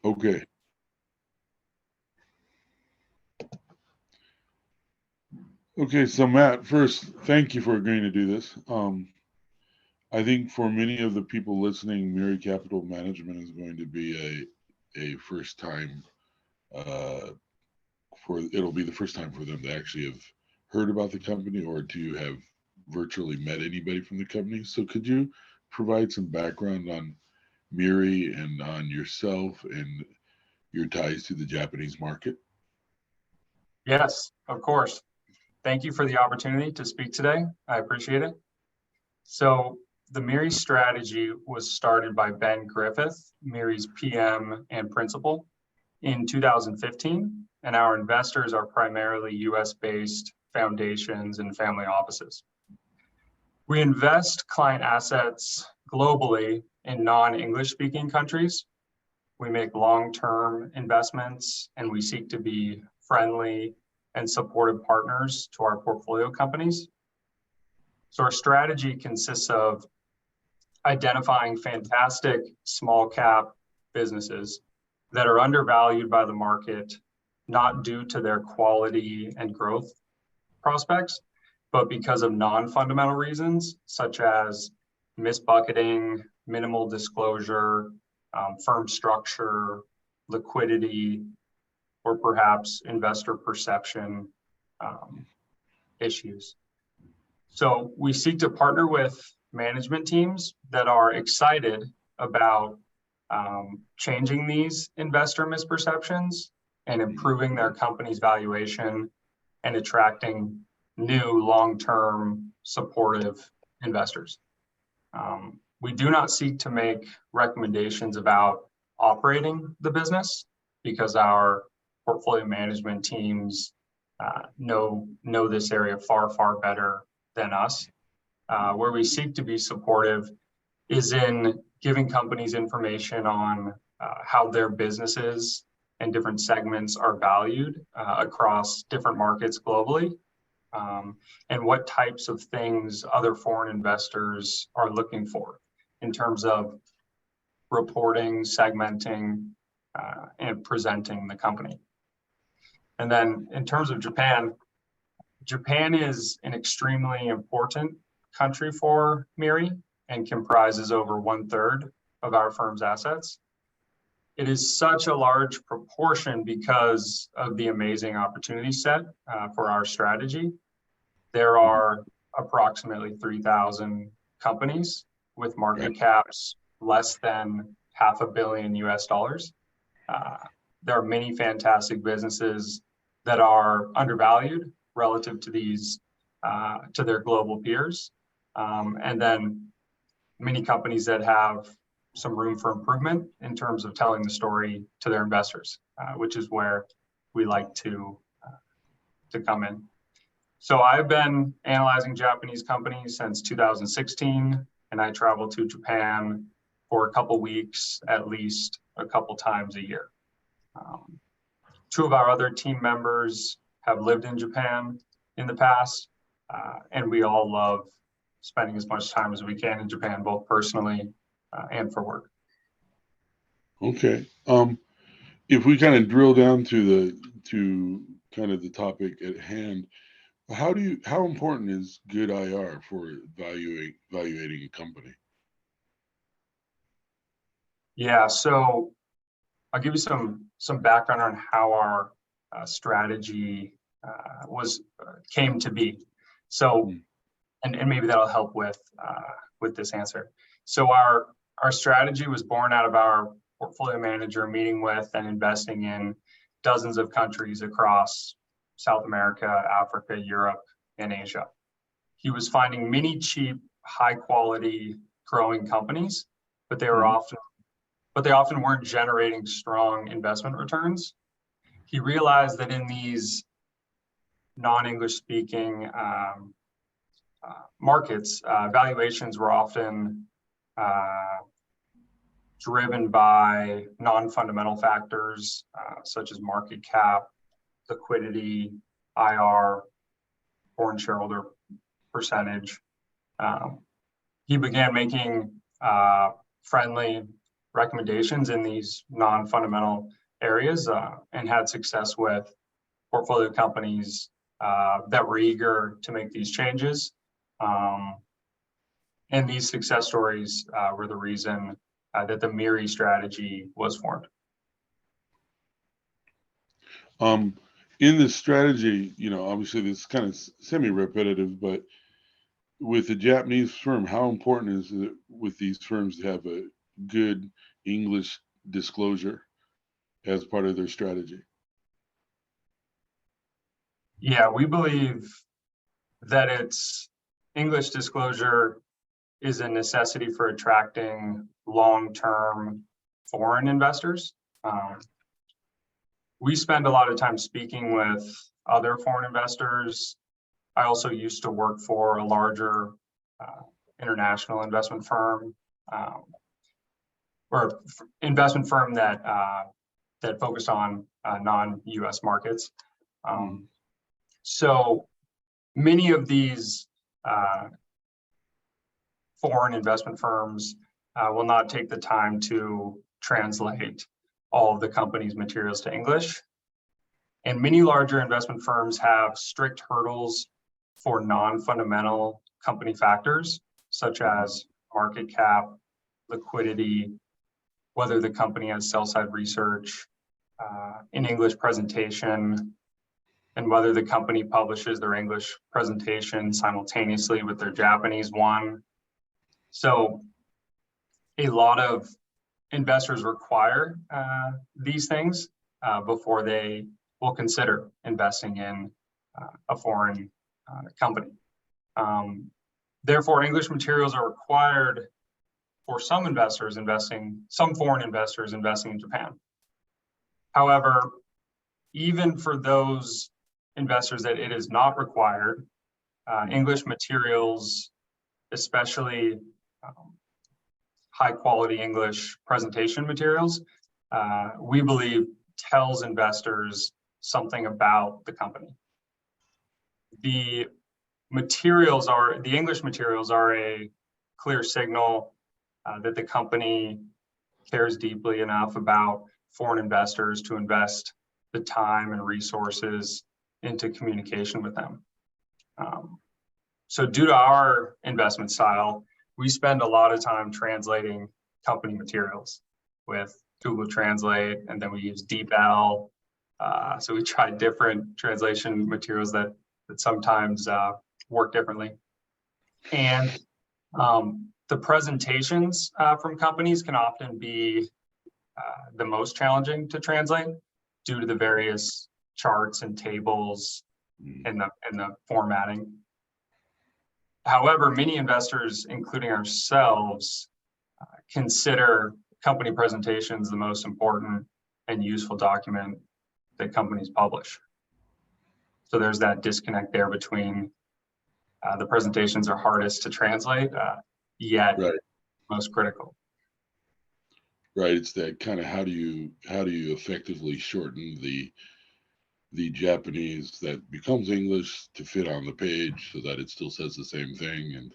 Okay. Okay, so Matt, first, thank you for agreeing to do this. I think for many of the people listening, MIRI Capital Management is going to be a first time it'll be the first time for them to actually have heard about the company or to have virtually met anybody from the company. So could you provide some background on MIRI and on yourself and your ties to the Japanese market? Yes, of course. Thank you for the opportunity to speak today. I appreciate it. So the MIRI strategy was started by Ben Griffith, MIRI's PM and principal, in 2015, and our investors are primarily US-based foundations and family offices. We invest client assets globally in non-English speaking countries. We make long-term investments, and we seek to be friendly and supportive partners to our portfolio companies. So our strategy consists of identifying fantastic small cap businesses that are undervalued by the market, not due to their quality and growth prospects, but because of non-fundamental reasons, such as misbucketing, minimal disclosure, firm structure, liquidity, or perhaps investor perception issues. So we seek to partner with management teams that are excited about changing these investor misperceptions and improving their company's valuation and attracting new long-term supportive investors. We do not seek to make recommendations about operating the business because our portfolio management teams know this area far, far better than us. Where we seek to be supportive is in giving companies information on how their businesses and different segments are valued across different markets globally, and what types of things other foreign investors are looking for in terms of reporting, segmenting, and presenting the company. And then in terms of Japan, Japan is an extremely important country for MIRI and comprises over 1/3 of our firm's assets. It is such a large proportion because of the amazing opportunity set for our strategy. There are approximately 3,000 companies with market caps less than $500 million US. There are many fantastic businesses that are undervalued relative to these to their global peers, and then many companies that have some room for improvement in terms of telling the story to their investors, which is where we like to come in. So I've been analyzing Japanese companies since 2016, and I travel to Japan for a couple weeks, at least a couple times a year. Two of our other team members have lived in Japan in the past, and we all love spending as much time as we can in Japan, both personally and for work. Okay. If we kind of drill down to kind of the topic at hand, how important is good IR for evaluating a company? Yeah, so I'll give you some background on how our strategy came to be. So, and maybe that'll help with this answer. So our strategy was born out of our portfolio manager meeting with and investing in dozens of countries across South America, Africa, Europe, and Asia. He was finding many cheap, high quality growing companies, but they often weren't generating strong investment returns. He realized that in these non-English speaking markets, valuations were often driven by non-fundamental factors such as market cap, liquidity, IR, foreign shareholder percentage. He began making friendly, recommendations in these non-fundamental areas and had success with portfolio companies that were eager to make these changes. And these success stories were the reason that the MIRI strategy was formed. In this strategy, obviously this is kind of semi-repetitive, but with a Japanese firm, how important is it with these firms to have a good English disclosure as part of their strategy? Yeah, we believe that English disclosure is a necessity for attracting long-term foreign investors. We spend a lot of time speaking with other foreign investors. I also used to work for a larger international investment firm, or investment firm that focused on non-US markets. So many of these foreign investment firms will not take the time to translate all of the company's materials to English. And many larger investment firms have strict hurdles for non-fundamental company factors, such as market cap, liquidity, whether the company has sell-side research, an English presentation, and whether the company publishes their English presentation simultaneously with their Japanese one. So a lot of investors require these things before they will consider investing in a foreign company. Therefore, English materials are required for some foreign investors investing in Japan. However, even for those investors that it is not required, English materials, especially high quality English presentation materials, we believe tells investors something about the company. The English materials are a clear signal that the company cares deeply enough about foreign investors to invest the time and resources into communication with them. So due to our investment style, we spend a lot of time translating company materials with Google Translate, and then we use DeepL. So we try different translation materials that sometimes work differently. And the presentations from companies can often be the most challenging to translate due to the various charts and tables and the formatting. However, many investors, including ourselves, consider company presentations the most important and useful document that companies publish. So there's that disconnect there between the presentations are hardest to translate, yet most critical. Right. It's that kind of how do you effectively shorten the Japanese that becomes English to fit on the page so that it still says the same thing. And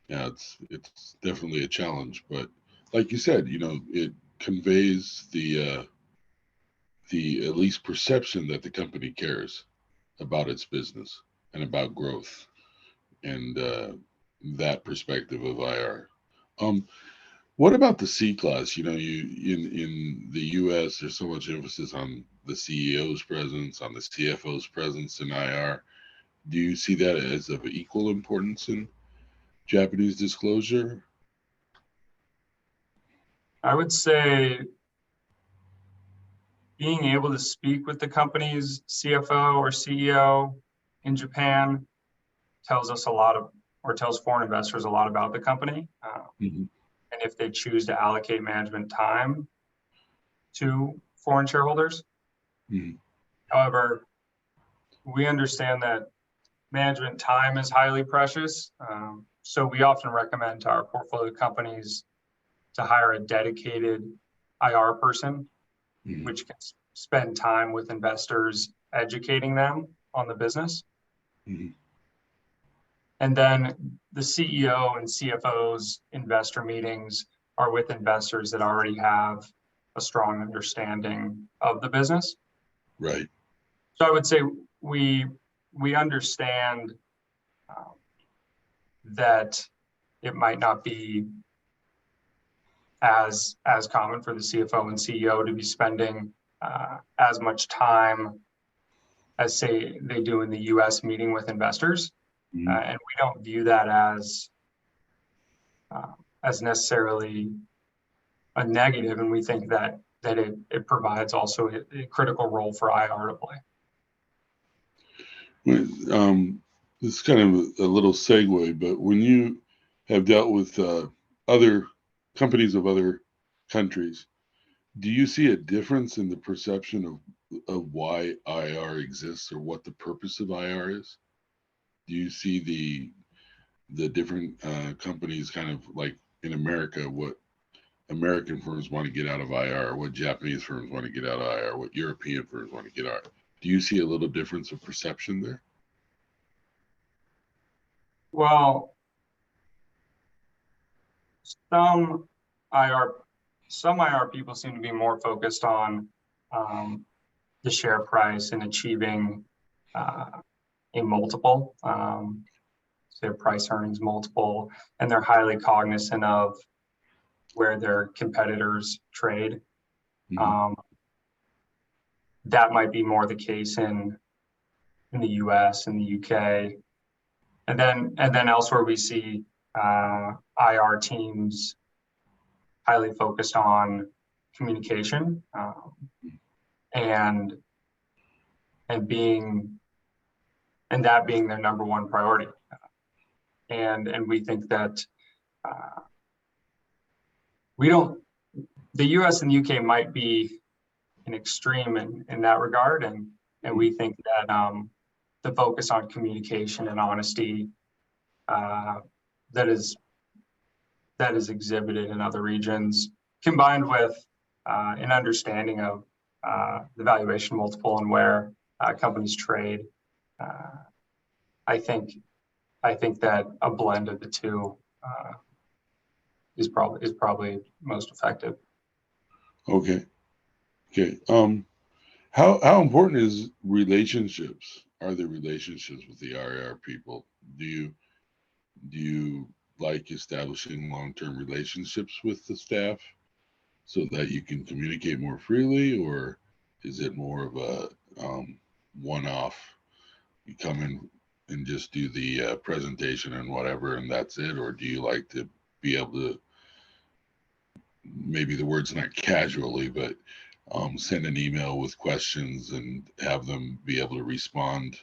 yeah, it's definitely a challenge. But like you said, it conveys the at least perception that the company cares about its business and about growth and that perspective of IR. What about the C class? In the US, there's so much emphasis on the CEO's presence, on the CFO's presence in IR. Do you see that as of equal importance in Japanese disclosure? I would say being able to speak with the company's CFO or CEO in Japan tells foreign investors a lot about the company. And if they choose to allocate management time to foreign shareholders. However, we understand that management time is highly precious. So we often recommend to our portfolio companies to hire a dedicated IR person, which can spend time with investors, educating them on the business. And then the CEO and CFO's investor meetings are with investors that already have a strong understanding of the business. Right. So I would say we understand that it might not be as common for the CFO and CEO to be spending as much time as, say, they do in the US meeting with investors. Mm-hmm. And we don't view that as necessarily a negative, and we think that it provides also a critical role for IR to play. This is kind of a little segue, but when you have dealt with other companies of other countries, do you see a difference in the perception of why IR exists or what the purpose of IR is? Do you see the different companies kind of like in America, what American firms want to get out of IR, what Japanese firms want to get out of IR, what European firms want to get out? Do you see a little difference of perception there? Well, some IR people seem to be more focused on the share price and achieving a multiple, their price earnings multiple, and they're highly cognizant of where their competitors trade. Mm-hmm. That might be more the case in the US and the UK. And then elsewhere we see IR teams highly focused on communication and that being their number one priority. And we think that the US and the UK might be an extreme in that regard, and we think that the focus on communication and honesty that is exhibited in other regions, combined with an understanding of the valuation multiple and where companies trade, I think that a blend of the two is probably most effective. Okay. How important is relationships? Are there relationships with the IR people? Do you like establishing long-term relationships with the staff so that you can communicate more freely, or is it more of a one-off? You come in and just do the presentation and whatever, and that's it? Or do you like to be able to, maybe the word's not casually, but send an email with questions and have them be able to respond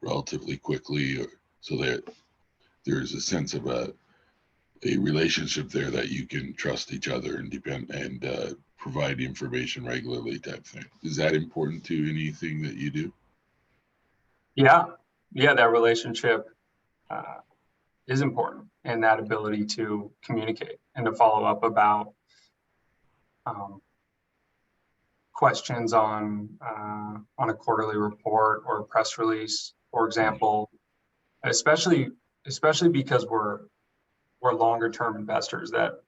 relatively quickly, so that there's a sense of a relationship there that you can trust each other and depend and provide information regularly type thing? Is that important to anything that you do? Yeah, that relationship is important, and that ability to communicate and to follow up about questions on a quarterly report or a press release, for example, especially because we're longer term investors that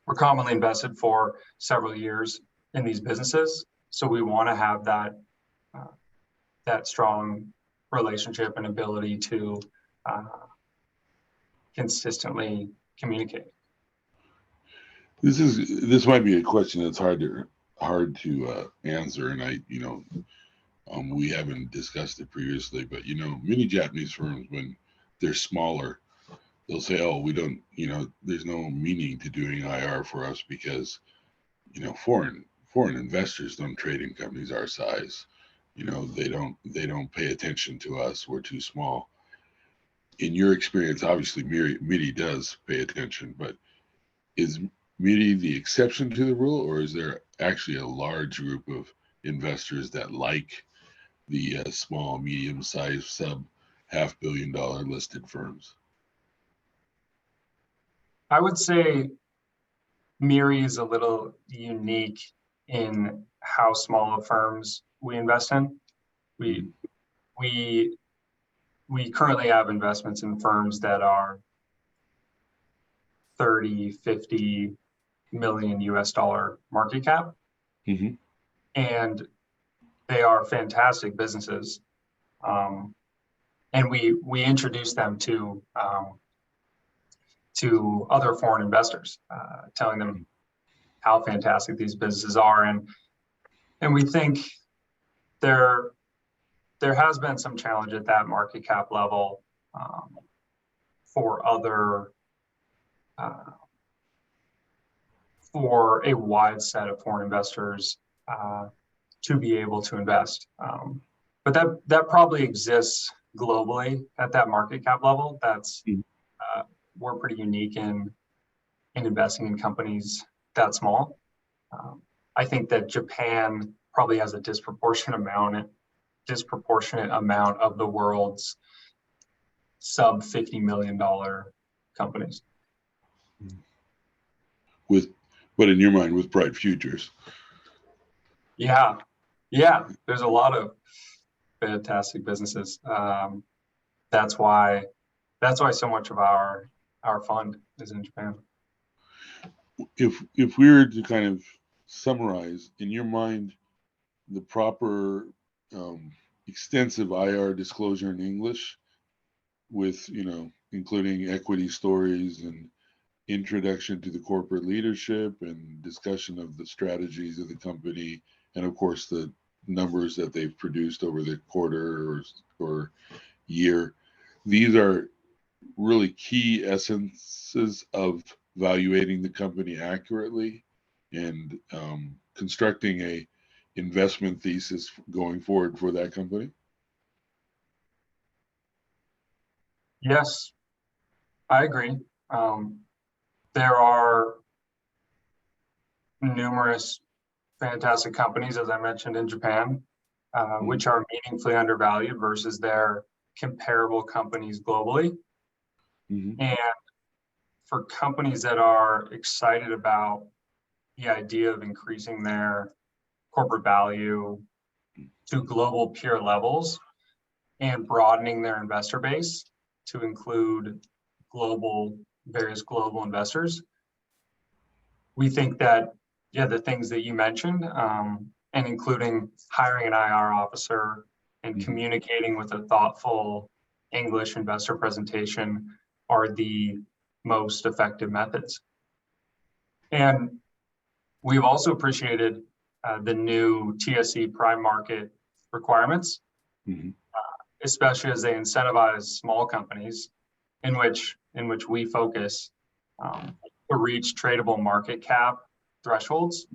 we're commonly invested for several years in these businesses. So we want to have that strong relationship and ability to consistently communicate. This might be a question that's hard to answer, and we haven't discussed it previously, but many Japanese firms, when they're smaller, they'll say, "Oh, we don't, there's no meaning to doing IR for us because, foreign investors don't trade in companies our size. They don't pay attention to us. We're too small." In your experience, obviously, MIRI does pay attention, but is MIRI the exception to the rule, or is there actually a large group of investors that like the small, medium-sized, sub-$500 million listed firms? I would say MIRI is a little unique in how small of firms we invest in. We currently have investments in firms that are 30, 50 million US dollar market cap. Mm-hmm. And they are fantastic businesses. And we introduce them to other foreign investors, telling them how fantastic these businesses are. And we think there has been some challenge at that market cap level for for a wide set of foreign investors to be able to invest. But that probably exists globally at that market cap level. That's we're pretty unique in investing in companies that small. I think that Japan probably has a disproportionate amount of the world's sub $50 million companies. But in your mind, with bright futures. Yeah, there's a lot of fantastic businesses. That's why so much of our fund is in Japan. If we were to kind of summarize, in your mind, the proper extensive IR disclosure in English, with including equity stories and introduction to the corporate leadership and discussion of the strategies of the company, and of course the numbers that they've produced over the quarter or year, these are really key essences of valuating the company accurately and constructing a investment thesis going forward for that company. Yes, I agree. There are numerous fantastic companies, as I mentioned, in Japan, which are meaningfully undervalued versus their comparable companies globally. Mm-hmm. And for companies that are excited about the idea of increasing their corporate value to global peer levels and broadening their investor base to include various global investors, we think that, the things that you mentioned, and including hiring an IR officer and communicating with a thoughtful English investor presentation are the most effective methods. And we've also appreciated the new TSE prime market requirements, especially as they incentivize small companies in which we focus to reach tradable market cap thresholds.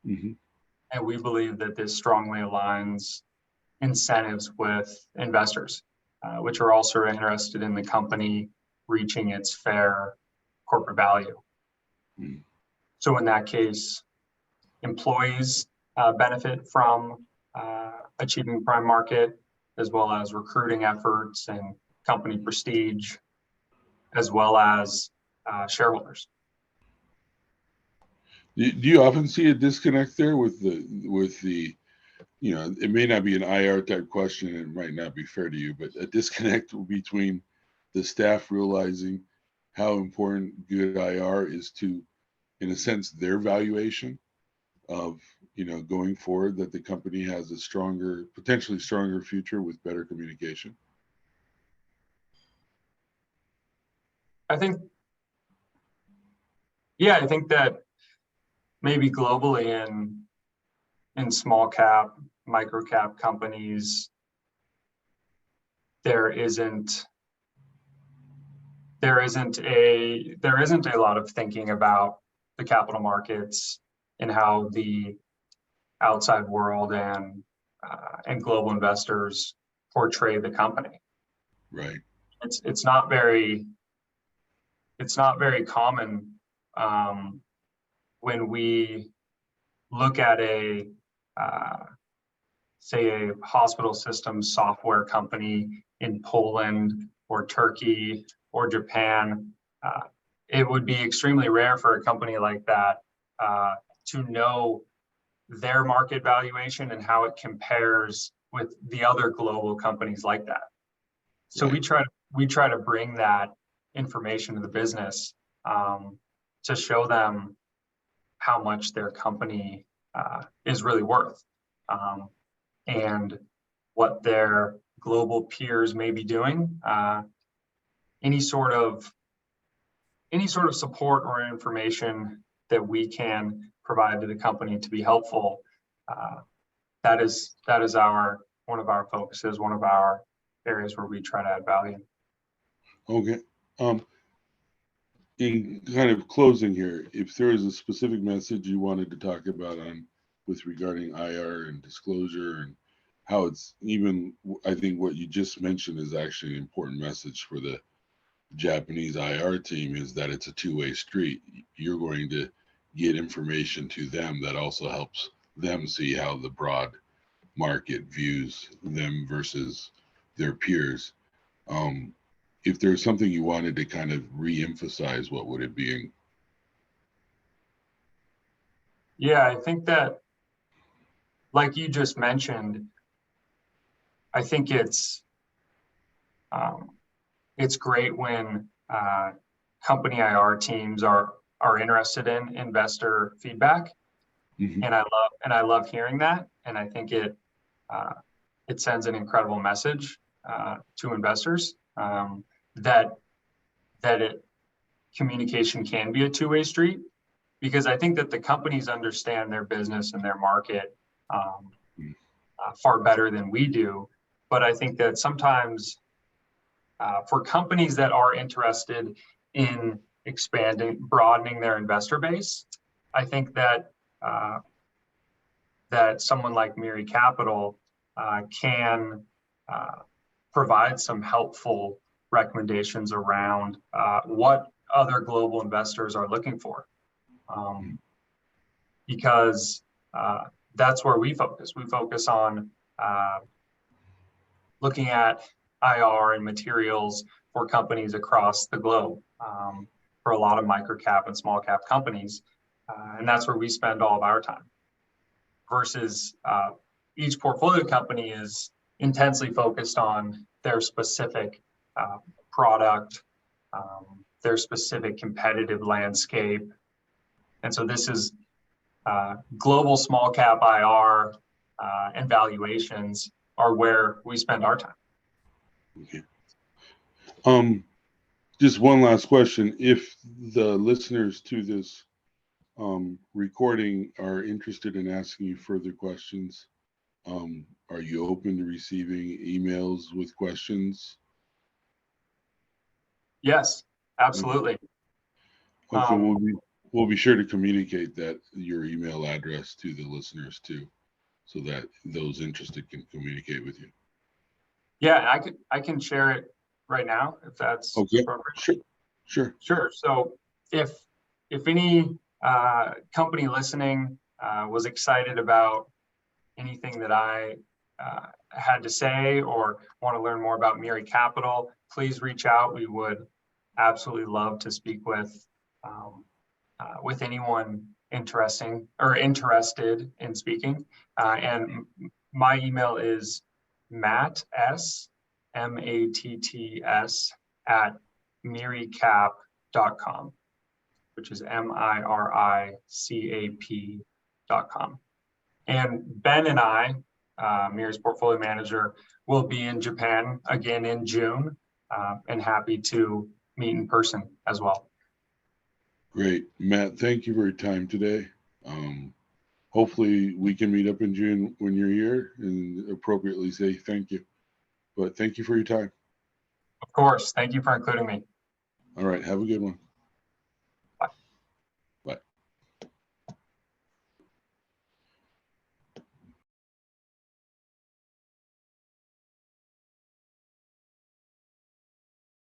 And we believe that this strongly aligns incentives with investors, which are also interested in the company reaching its fair corporate value. So in that case, employees benefit from achieving prime market, as well as recruiting efforts and company prestige, as well as shareholders. Do you often see a disconnect there with the it may not be an IR type question and it might not be fair to you, but a disconnect between the staff realizing how important good IR is to, in a sense, their valuation of going forward, that the company has a potentially stronger future with better communication? I think that maybe globally in small cap, micro cap companies, there isn't a lot of thinking about the capital markets and how the outside world and global investors portray the company. Right. It's not very common when we look at say a hospital systems software company in Poland or Turkey or Japan. It would be extremely rare for a company like that to know their market valuation and how it compares with the other global companies like that. So we try to bring that information to the business to show them how much their company is really worth, and what their global peers may be doing. Any sort of support or information that we can provide to the company to be helpful, that is one of our focuses, one of our areas where we try to add value. Okay. In kind of closing here, if there is a specific message you wanted to talk about with regarding IR and disclosure, and how it's even, I think what you just mentioned is actually an important message for the Japanese IR team, is that it's a two-way street. You're going to get information to them that also helps them see how the broad market views them versus their peers. If there's something you wanted to kind of re-emphasize, what would it be? Yeah, I think that, like you just mentioned, I think it's great when company IR teams are interested in investor feedback, Mm-hmm. and I love hearing that, and I think it sends an incredible message to investors, that communication can be a two-way street, because I think that the companies understand their business and their market far better than we do. But I think that sometimes for companies that are interested in broadening their investor base, I think that someone like MIRI Capital can provide some helpful recommendations around what other global investors are looking for, because that's where we focus. We focus on looking at IR and materials for companies across the globe, for a lot of micro cap and small cap companies, and that's where we spend all of our time. Versus each portfolio company is intensely focused on their specific product, their specific competitive landscape. And so this is global small cap IR and valuations are where we spend our time. Okay. Just one last question. If the listeners to this recording are interested in asking you further questions, are you open to receiving emails with questions? Yes, absolutely. Okay, we'll be sure to communicate that, your email address, to the listeners too, so that those interested can communicate with you. Yeah, I can share it right now if that's okay. appropriate. Sure. So if any company listening was excited about anything that I had to say, or want to learn more about MIRI Capital, please reach out. We would absolutely love to speak with anyone interested in speaking. And my email is Matts, MATTS, at miricap.com, which is MIRICAP.com. And Ben and I, MIRI's portfolio manager, will be in Japan again in June, and happy to meet in person as well. Great. Matt, thank you for your time today. Hopefully we can meet up in June when you're here and appropriately say thank you. But thank you for your time. Of course. Thank you for including me. All right. Have a good one.